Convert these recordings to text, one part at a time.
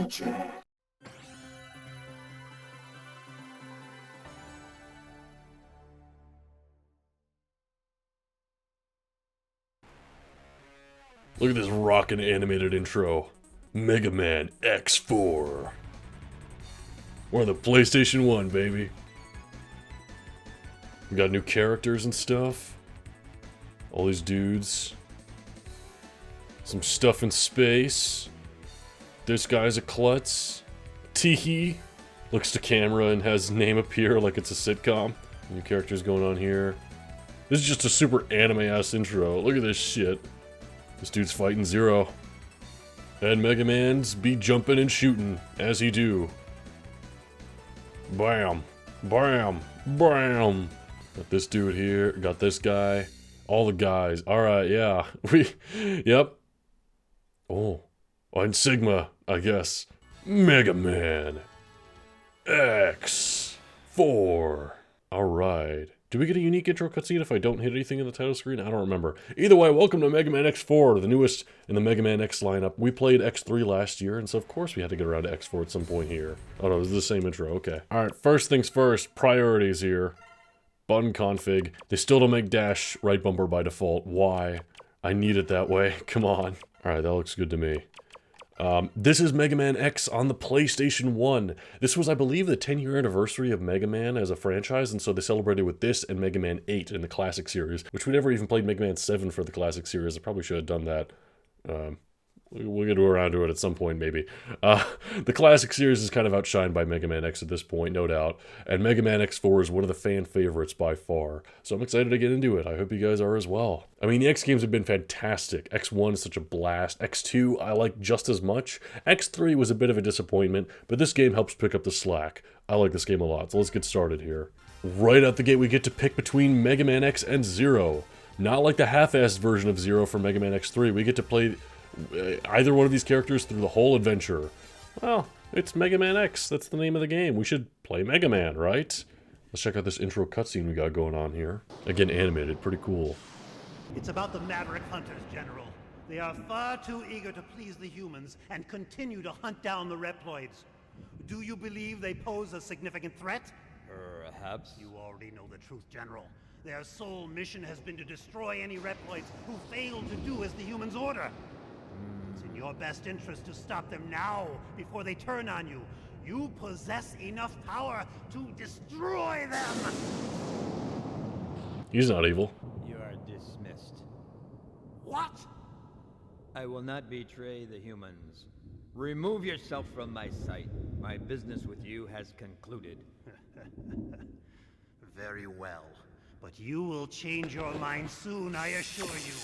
Look at this rockin' animated intro. Mega Man X4. We're on the PlayStation 1, baby. We got new characters and stuff. All these dudes. Some stuff in space. This guy's a klutz. Teehee. Looks to camera and has name appear like it's a sitcom. New characters going on here. This is just a super anime-ass intro. Look at this shit. This dude's fighting Zero. And Mega Man's be jumping and shooting, as he do. Bam. Bam. Bam. Got this dude here. Got this guy. All the guys. Alright, yeah. Yep. Oh. And Sigma, I guess. Mega Man X4. Alright. Do we get a unique intro cutscene if I don't hit anything in the title screen? I don't remember. Either way, welcome to Mega Man X4, the newest in the Mega Man X lineup. We played X3 last year, and so of course we had to get around to X4 at some point here. Oh no, this is the same intro, okay. Alright, first things first, priorities here. Button config. They still don't make dash right bumper by default. Why? I need it that way. Come on. Alright, that looks good to me. This is Mega Man X on the PlayStation 1. This was, I believe, the 10-year anniversary of Mega Man as a franchise, and so they celebrated with this and Mega Man 8 in the classic series, which we never even played Mega Man 7 for the classic series. I probably should have done that. We'll get around to it at some point, maybe. The classic series is kind of outshined by Mega Man X at this point, no doubt. And Mega Man X4 is one of the fan favorites by far. So I'm excited to get into it. I hope you guys are as well. I mean, the X games have been fantastic. X1 is such a blast. X2 I like just as much. X3 was a bit of a disappointment, but this game helps pick up the slack. I like this game a lot, so let's get started here. Right out the gate, we get to pick between Mega Man X and Zero. Not like the half-assed version of Zero from Mega Man X3. We get to play either one of these characters through the whole adventure. Well, it's Mega Man X. That's the name of the game. We should play Mega Man, right? Let's check out this intro cutscene we got going on here. Again, animated. Pretty cool. It's about the Maverick Hunters, General. They are far too eager to please the humans and continue to hunt down the Reploids. Do you believe they pose a significant threat? Perhaps. You already know the truth, General. Their sole mission has been to destroy any Reploids who fail to do as the humans order. It's in your best interest to stop them now, before they turn on you. You possess enough power to destroy them! He's not evil. You are dismissed. What? I will not betray the humans. Remove yourself from my sight. My business with you has concluded. Very well. But you will change your mind soon, I assure you.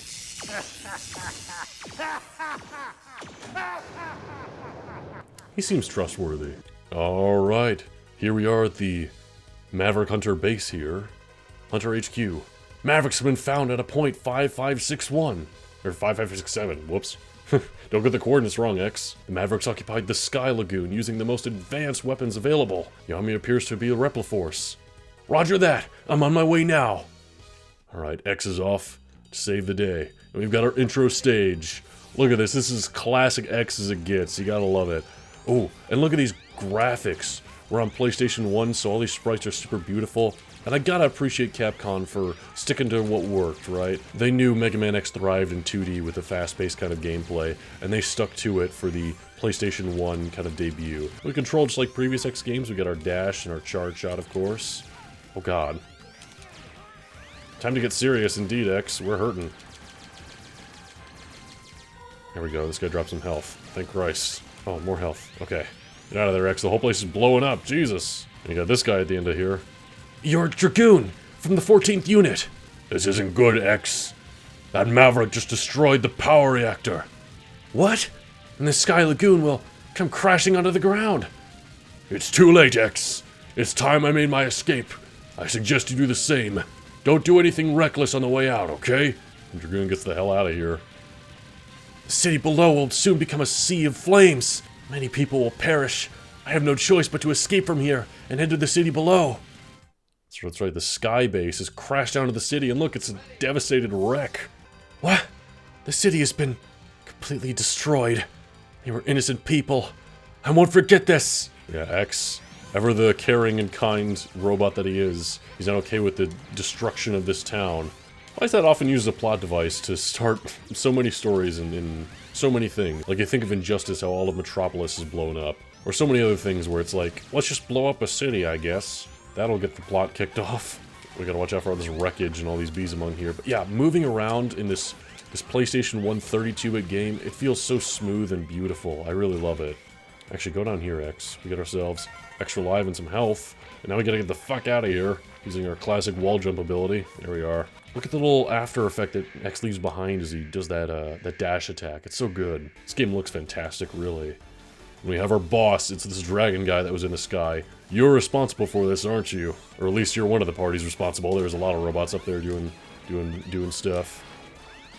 He seems trustworthy. Alright, here we are at the Maverick Hunter base here. Hunter HQ. Mavericks have been found at a point 5561. Or 5567, whoops. Don't get the coordinates wrong, X. The Mavericks occupied the Sky Lagoon using the most advanced weapons available. The army appears to be a Repliforce. Roger that! I'm on my way now! Alright, X is off to save the day. And we've got our intro stage. Look at this. This is classic X as it gets. You gotta love it. Oh, and look at these graphics. We're on PlayStation 1, so all these sprites are super beautiful. And I gotta appreciate Capcom for sticking to what worked, right? They knew Mega Man X thrived in 2D with a fast-paced kind of gameplay, and they stuck to it for the PlayStation 1 kind of debut. We control just like previous X games. We got our dash and our charge shot, of course. Oh god. Time to get serious indeed, X. We're hurting. There we go. This guy dropped some health. Thank Christ. Oh, more health. Okay. Get out of there, X. The whole place is blowing up. Jesus. And you got this guy at the end of here. You're a Dragoon from the 14th unit. This isn't good, X. That Maverick just destroyed the power reactor. What? And the Sky Lagoon will come crashing onto the ground. It's too late, X. It's time I made my escape. I suggest you do the same. Don't do anything reckless on the way out, okay? And Dragoon gets the hell out of here. The city below will soon become a sea of flames. Many people will perish. I have no choice but to escape from here and head to the city below. So that's right, the Sky Base has crashed down to the city, and look, it's a devastated wreck. What? The city has been completely destroyed. They were innocent people. I won't forget this! Yeah, X, ever the caring and kind robot that he is, he's not okay with the destruction of this town. Why is that often used as a plot device to start so many stories in so many things? Like, you think of Injustice, how all of Metropolis is blown up. Or so many other things where it's like, let's just blow up a city, I guess. That'll get the plot kicked off. We gotta watch out for all this wreckage and all these bees among here. But yeah, moving around in this PlayStation 1 32-bit game, it feels so smooth and beautiful. I really love it. Actually, go down here, X. We got ourselves extra life and some health. And now we gotta get the fuck out of here using our classic wall jump ability. There we are. Look at the little after effect that X leaves behind as he does that dash attack. It's so good. This game looks fantastic, really. And we have our boss. It's this dragon guy that was in the sky. You're responsible for this, aren't you? Or at least you're one of the parties responsible. There's a lot of robots up there doing stuff.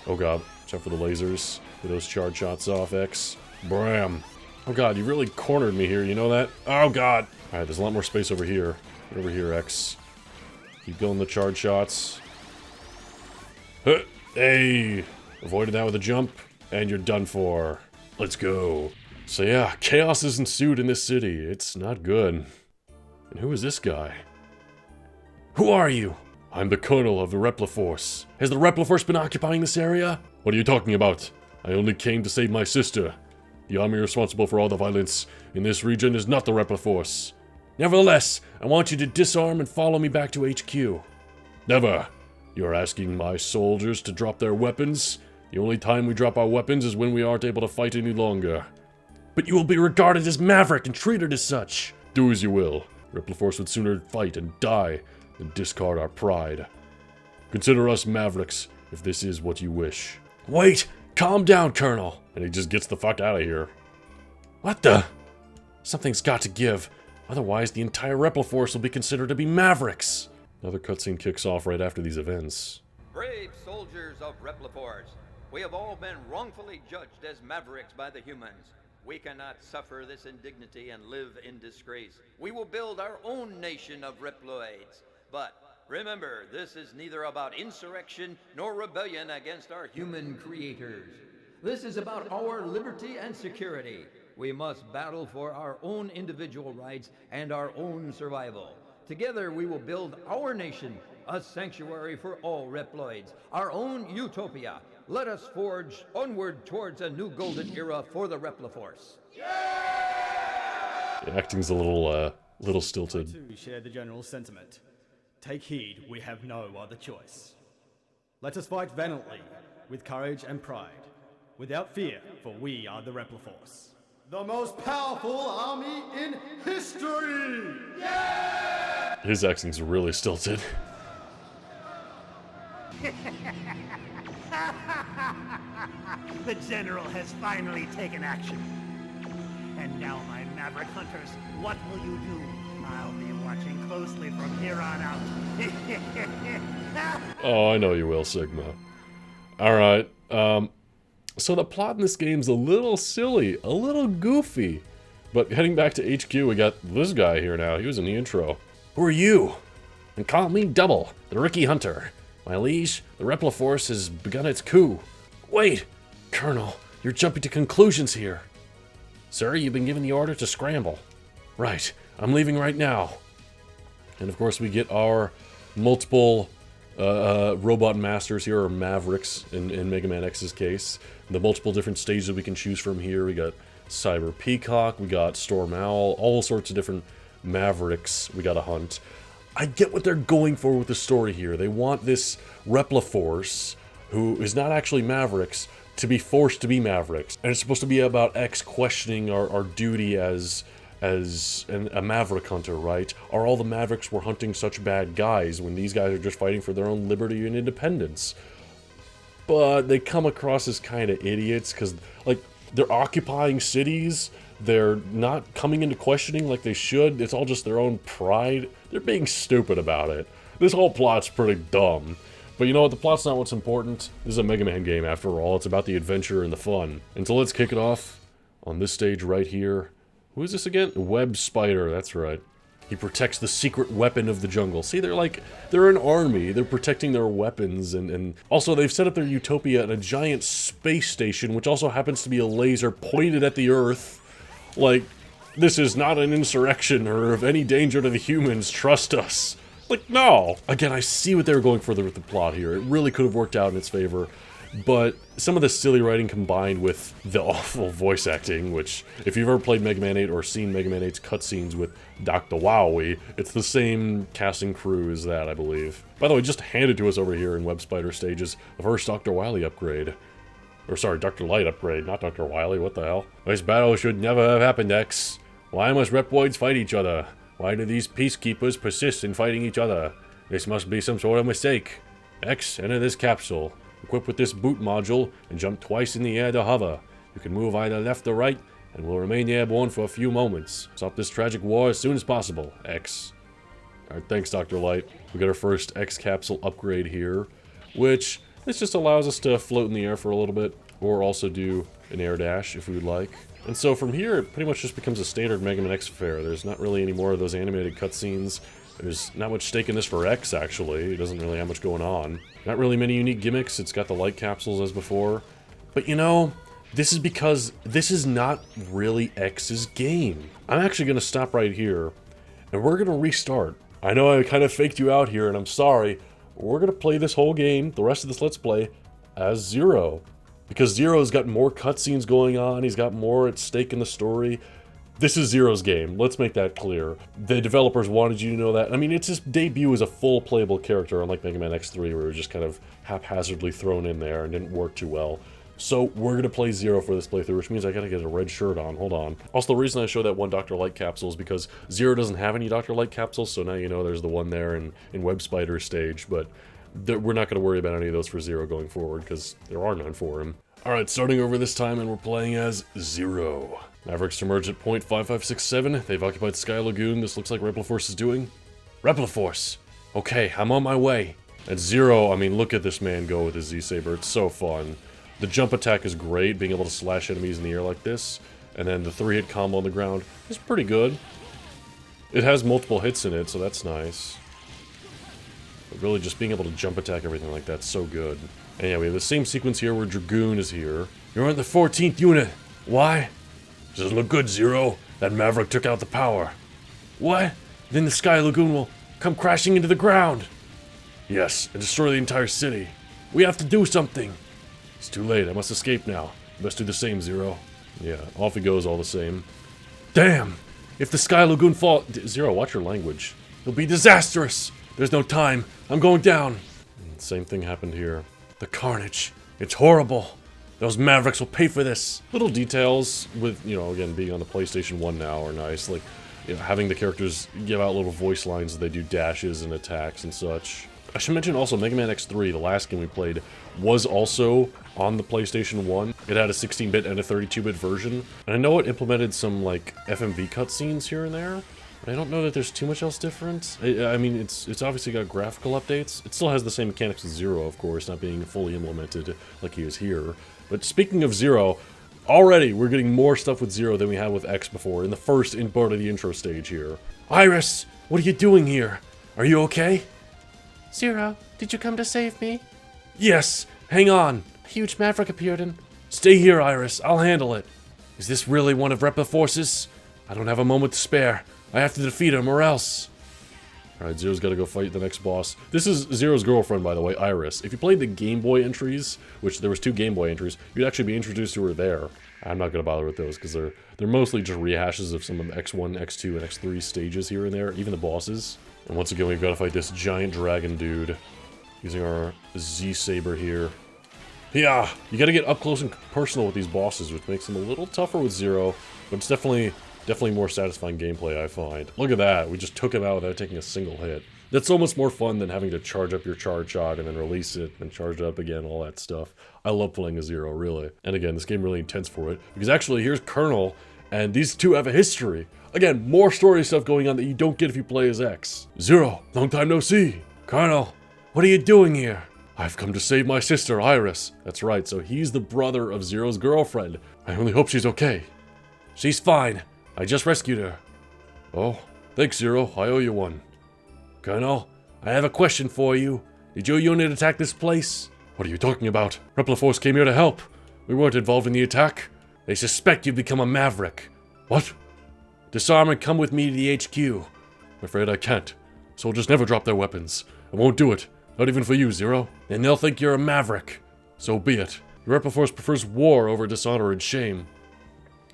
Oh god, watch out for the lasers. Get those charge shots off, X. Bram. Oh god, you really cornered me here, you know that? Oh god! Alright, there's a lot more space over here. Get over here, X. Keep going the charge shots. Huh. Hey! Avoided that with a jump, and you're done for. Let's go. So yeah, chaos has ensued in this city. It's not good. And who is this guy? Who are you? I'm the colonel of the Repliforce. Has the Repliforce been occupying this area? What are you talking about? I only came to save my sister. The army responsible for all the violence in this region is not the Repliforce. Nevertheless, I want you to disarm and follow me back to HQ. Never. You're asking my soldiers to drop their weapons? The only time we drop our weapons is when we aren't able to fight any longer. But you will be regarded as maverick and treated as such. Do as you will. Repliforce would sooner fight and die than discard our pride. Consider us mavericks if this is what you wish. Wait! Calm down, Colonel! And he just gets the fuck out of here. What the? Something's got to give. Otherwise, the entire Repliforce will be considered to be mavericks. Another cutscene kicks off right after these events. Brave soldiers of Repliforce, we have all been wrongfully judged as mavericks by the humans. We cannot suffer this indignity and live in disgrace. We will build our own nation of Reploids. But remember, this is neither about insurrection nor rebellion against our human creators. This is about our liberty and security. We must battle for our own individual rights and our own survival. Together we will build our nation, a sanctuary for all Reploids, our own utopia. Let us forge onward towards a new golden era for the Repliforce. The acting's a little stilted. I too share the general sentiment. Take heed, we have no other choice. Let us fight valiantly, with courage and pride, without fear, for we are the Repliforce. The most powerful army in history! His acting's really stilted. The General has finally taken action. And now, my Maverick Hunters, what will you do? I'll be watching closely from here on out. Oh, I know you will, Sigma. Alright, so the plot in this game's a little silly, a little goofy. But heading back to HQ, we got this guy here now. He was in the intro. Who are you? And call me Double, the Rookie Hunter. My liege, the Repliforce has begun its coup. Wait! Colonel, you're jumping to conclusions here. Sir, you've been given the order to scramble. Right, I'm leaving right now. And of course we get our multiple robot masters here, or mavericks in Mega Man X's case. The multiple different stages we can choose from here. We got Cyber Peacock, we got Storm Owl, all sorts of different mavericks we gotta hunt. I get what they're going for with the story here. They want this Repliforce, who is not actually mavericks, to be forced to be mavericks. And it's supposed to be about X questioning our duty as a maverick hunter, right? Are all the mavericks we're hunting such bad guys when these guys are just fighting for their own liberty and independence? But they come across as kind of idiots because, like, they're occupying cities. They're not coming into questioning like they should. It's all just their own pride. They're being stupid about it. This whole plot's pretty dumb. But you know what? The plot's not what's important. This is a Mega Man game after all. It's about the adventure and the fun. And so let's kick it off on this stage right here. Who is this again? Web Spider, that's right. He protects the secret weapon of the jungle. See, they're an army. They're protecting their weapons, and also they've set up their utopia at a giant space station, which also happens to be a laser pointed at the Earth. Like, This is not an insurrection or of any danger to the humans, trust us. Like, no! Again, I see what they were going for with the plot here. It really could have worked out in its favor. But some of the silly writing combined with the awful voice acting, which, if you've ever played Mega Man 8 or seen Mega Man 8's cutscenes with Dr. Wowie, it's the same casting crew as that, I believe. By the way, just handed to us over here in Web Spider Stages, the first Dr. Wily upgrade. Or sorry, Dr. Light upgrade, not Dr. Wily, what the hell? This battle should never have happened, X. Why must Reploids fight each other? Why do these peacekeepers persist in fighting each other? This must be some sort of mistake. X, enter this capsule. Equip with this boot module and jump twice in the air to hover. You can move either left or right and will remain airborne for a few moments. Stop this tragic war as soon as possible, X. Alright, thanks Dr. Light. We got our first X capsule upgrade here, which this just allows us to float in the air for a little bit, or also do an air dash if we would like. And so from here, it pretty much just becomes a standard Mega Man X affair. There's not really any more of those animated cutscenes. There's not much stake in this for X, actually. It doesn't really have much going on. Not really many unique gimmicks. It's got the light capsules as before. But you know, this is because this is not really X's game. I'm actually going to stop right here, and we're going to restart. I know I kind of faked you out here, and I'm sorry. We're going to play this whole game, the rest of this Let's Play, as Zero. Because Zero's got more cutscenes going on, he's got more at stake in the story. This is Zero's game, let's make that clear. The developers wanted you to know that. I mean, it's his debut as a full playable character, unlike Mega Man X3, where it was just kind of haphazardly thrown in there and didn't work too well. So we're going to play Zero for this playthrough, which means I gotta get a red shirt on. Hold on. Also, the reason I show that one Dr. Light capsule is because Zero doesn't have any Dr. Light capsules, so now you know there's the one there in Web Spider stage, but we're not going to worry about any of those for Zero going forward, because there are none for him. Alright, starting over this time, and we're playing as Zero. Mavericks emerge at point 5567. They've occupied Sky Lagoon. This looks like Repliforce is doing. Repliforce! Okay, I'm on my way. At Zero, I mean, look at this man go with his Z-Saber. It's so fun. The jump attack is great, being able to slash enemies in the air like this. And then the 3-hit combo on the ground is pretty good. It has multiple hits in it, so that's nice. But really, just being able to jump attack everything like that's so good. And yeah, we have the same sequence here where Dragoon is here. You're in the 14th unit. Why? Doesn't look good, Zero. That Maverick took out the power. What? Then the Sky Lagoon will come crashing into the ground. Yes, and destroy the entire city. We have to do something. It's too late. I must escape now. You must do the same, Zero. Yeah, off he goes all the same. Damn! If the Sky Lagoon falls... Zero, watch your language. It'll be disastrous! There's no time. I'm going down. Same thing happened here. The carnage. It's horrible. Those Mavericks will pay for this. Little details with, you know, again, being on the PlayStation 1 now are nice. Like, you know, having the characters give out little voice lines as they do dashes and attacks and such. I should mention also Mega Man X3, the last game we played, was also on the PlayStation 1. It had a 16-bit and a 32-bit version. And I know it implemented some, like, FMV cutscenes here and there. I don't know that there's too much else different. I mean, it's obviously got graphical updates. It still has the same mechanics as Zero, of course, not being fully implemented like he is here. But speaking of Zero, already we're getting more stuff with Zero than we had with X before, in the first part of the intro stage here. Iris, what are you doing here? Are you okay? Zero, did you come to save me? Yes, hang on. A huge Maverick appeared and... Stay here, Iris, I'll handle it. Is this really one of Repliforce's? I don't have a moment to spare. I have to defeat him or else. Alright, Zero's gotta go fight the next boss. This is Zero's girlfriend, by the way, Iris. If you played the Game Boy entries, which there was 2 Game Boy entries, you'd actually be introduced to her there. I'm not gonna bother with those, because they're mostly just rehashes of some of X1, X2, and X3 stages here and there, even the bosses. And once again, we've gotta fight this giant dragon dude, using our Z-Saber here. Yeah, you gotta get up close and personal with these bosses, which makes them a little tougher with Zero, but it's definitely more satisfying gameplay, I find. Look at that, we just took him out without taking a single hit. That's so much more fun than having to charge up your charge shot and then release it and charge it up again, all that stuff. I love playing as Zero, really. And again, this game really intense for it, because actually, here's Colonel, and these two have a history. Again, more story stuff going on that you don't get if you play as X. Zero, long time no see. Colonel, what are you doing here? I've come to save my sister, Iris. That's right, so he's the brother of Zero's girlfriend. I only hope she's okay. She's fine. I just rescued her. Oh, thanks, Zero. I owe you one. Colonel, I have a question for you. Did your unit attack this place? What are you talking about? Repliforce came here to help. We weren't involved in the attack. They suspect you've become a Maverick. What? Disarm and come with me to the HQ. I'm afraid I can't. Soldiers never drop their weapons. I won't do it. Not even for you, Zero. And they'll think you're a maverick. So be it. The Repliforce prefers war over dishonor and shame.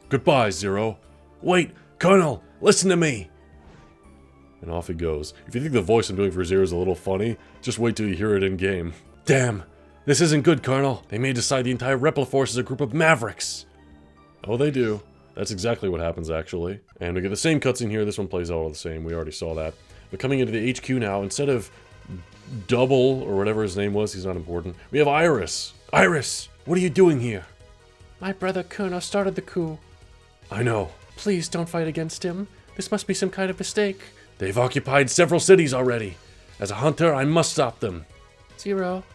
Goodbye, Zero. Wait, Colonel, listen to me. And off he goes. If you think the voice I'm doing for Zero is a little funny, just wait till you hear it in-game. Damn, this isn't good, Colonel. They may decide the entire Repliforce is a group of mavericks. Oh, they do. That's exactly what happens, actually. And we get the same cutscene here. This one plays out all the same. We already saw that. But coming into the HQ now, instead of Double, or whatever his name was, he's not important, we have Iris. Iris, what are you doing here? My brother Kuno started the coup. I know. Please don't fight against him. This must be some kind of mistake. They've occupied several cities already. As a hunter, I must stop them. Zero.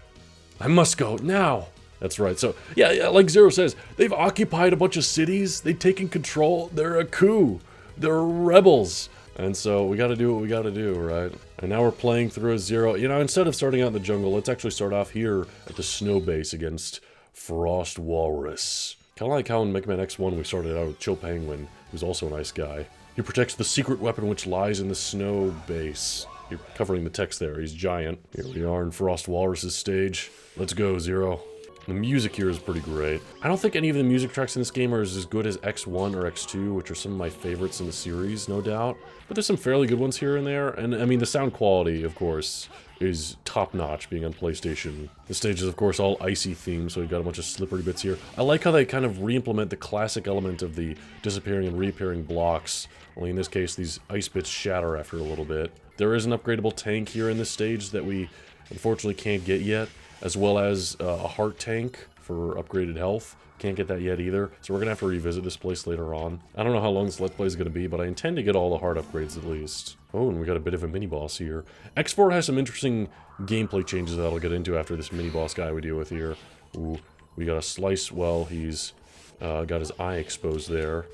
I must go, now. That's right. So, yeah, like Zero says, they've occupied a bunch of cities. They've taken control. They're a coup. They're rebels. And so we gotta do what we gotta do, right? And now we're playing through a Zero. You know, instead of starting out in the jungle, let's actually start off here at the snow base against Frost Walrus. Kind of like how in Mega Man X1 we started out with Chill Penguin, who's also a nice guy. He protects the secret weapon which lies in the snow base. You're covering the text there. He's giant. Here we are in Frost Walrus's stage. Let's go, Zero. The music here is pretty great. I don't think any of the music tracks in this game are as good as X1 or X2, which are some of my favorites in the series, no doubt. But there's some fairly good ones here and there, and I mean, the sound quality, of course, is top-notch being on PlayStation. The stage is, of course, all icy themed, so we've got a bunch of slippery bits here. I like how they kind of re-implement the classic element of the disappearing and reappearing blocks, only in this case, these ice bits shatter after a little bit. There is an upgradable tank here in this stage that we unfortunately can't get yet, as well as a heart tank for upgraded health. Can't get that yet either, so we're gonna have to revisit this place later on. I don't know how long this Let's Play is gonna be, but I intend to get all the heart upgrades at least. Oh, and we got a bit of a mini-boss here. X4 has some interesting gameplay changes that I'll get into after this mini-boss guy we deal with here. Ooh, we got a slice while he's got his eye exposed there.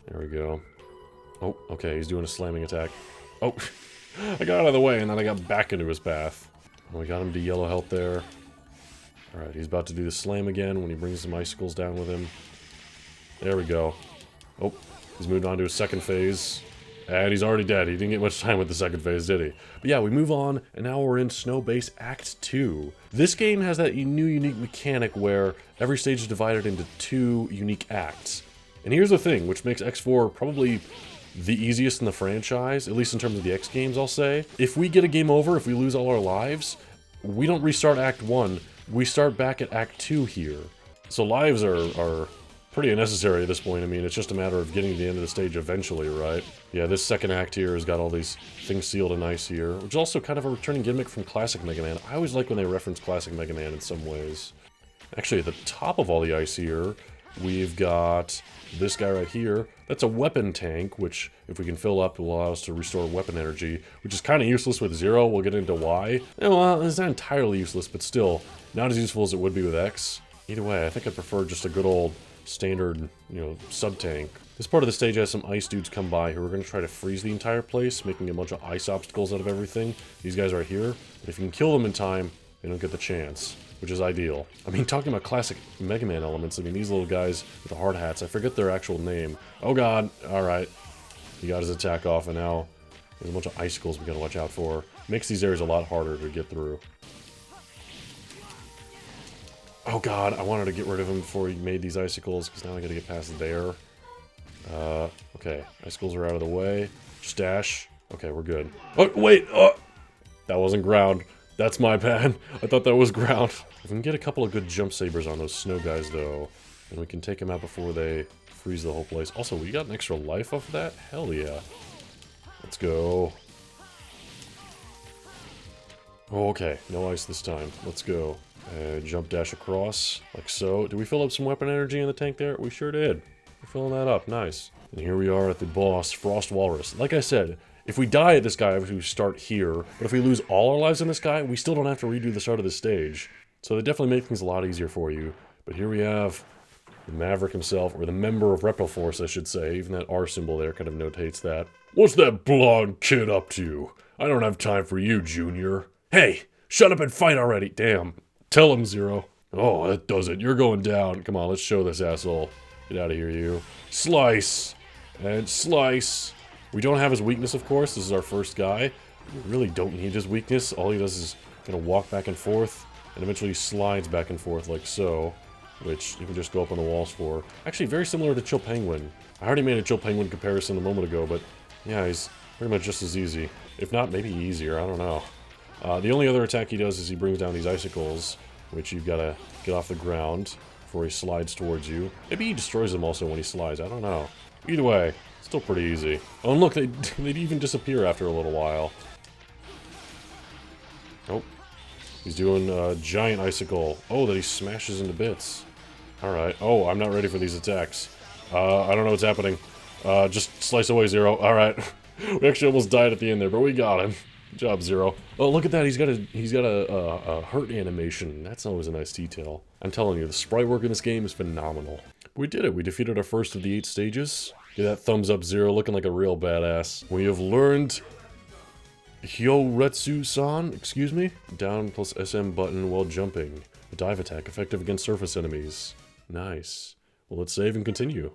There we go. Oh, okay, he's doing a slamming attack. Oh, I got out of the way and then I got back into his path. We got him to yellow health there. Alright, he's about to do the slam again when he brings some icicles down with him. There we go. Oh, he's moved on to his second phase. And he's already dead. He didn't get much time with the second phase, did he? But yeah, we move on, and now we're in Snow Base Act 2. This game has that new unique mechanic where every stage is divided into 2 unique acts. And here's the thing, which makes X4 probably the easiest in the franchise, at least in terms of the X games, I'll say. If we get a game over, if we lose all our lives, we don't restart Act 1, we start back at Act 2 here. So lives are pretty unnecessary at this point. I mean, it's just a matter of getting to the end of the stage eventually, right? Yeah, this second act here has got all these things sealed in ice here, which is also kind of a returning gimmick from Classic Mega Man. I always like when they reference Classic Mega Man in some ways. Actually, at the top of all the ice here, we've got this guy right here. That's a weapon tank, which, if we can fill up, will allow us to restore weapon energy, which is kind of useless with Zero. We'll get into why. Well, it's not entirely useless, but still, not as useful as it would be with X. Either way, I think I prefer just a good old standard, you know, sub-tank. This part of the stage has some ice dudes come by who are going to try to freeze the entire place, making a bunch of ice obstacles out of everything. These guys right here. But if you can kill them in time, they don't get the chance, which is ideal. I mean, talking about classic Mega Man elements, I mean, these little guys with the hard hats, I forget their actual name. Oh god, alright. He got his attack off, and now there's a bunch of icicles we gotta watch out for. Makes these areas a lot harder to get through. Oh god, I wanted to get rid of him before he made these icicles, because now I gotta get past there. Okay, icicles are out of the way. Just dash. Okay, we're good. Oh, wait! Oh! That wasn't ground. That's my bad. I thought that was ground. If we can get a couple of good jump sabers on those snow guys, though, and we can take them out before they freeze the whole place. Also, we got an extra life off of that? Hell yeah. Let's go. Oh, okay, no ice this time. Let's go. Jump dash across, like so. Did we fill up some weapon energy in the tank there? We sure did. We're filling that up, nice. And here we are at the boss, Frost Walrus. Like I said, if we die at this guy, we start here. But if we lose all our lives in this guy, we still don't have to redo the start of the stage. So they definitely make things a lot easier for you. But here we have the Maverick himself, or the member of Repliforce, I should say. Even that R symbol there kind of notates that. What's that blonde kid up to? I don't have time for you, Junior. Hey, shut up and fight already. Damn. Tell him, Zero. Oh, that does it. You're going down. Come on, let's show this asshole. Get out of here, you. Slice. And slice. We don't have his weakness, of course. This is our first guy. We really don't need his weakness. All he does is kind of walk back and forth, and eventually slides back and forth like so, which you can just go up on the walls for. Actually, very similar to Chill Penguin. I already made a Chill Penguin comparison a moment ago, but yeah, he's pretty much just as easy. If not, maybe easier, I don't know. The only other attack he does is he brings down these icicles, which you've got to get off the ground before he slides towards you. Maybe he destroys them also when he slides, I don't know. Either way, still pretty easy. Oh, and look, they'd even disappear after a little while. Oh, he's doing a giant icicle. Oh, that he smashes into bits. Alright. Oh, I'm not ready for these attacks. I don't know what's happening. Just slice away, Zero. Alright. We actually almost died at the end there, but we got him. Good job, Zero. Oh, look at that. He's got a hurt animation. That's always a nice detail. I'm telling you, the sprite work in this game is phenomenal. We did it. We defeated our first of the 8 stages. Get that thumbs up, Zero, looking like a real badass. We have learned Hyoretsu-san, excuse me? Down plus SM button while jumping. A dive attack effective against surface enemies. Nice. Well, let's save and continue.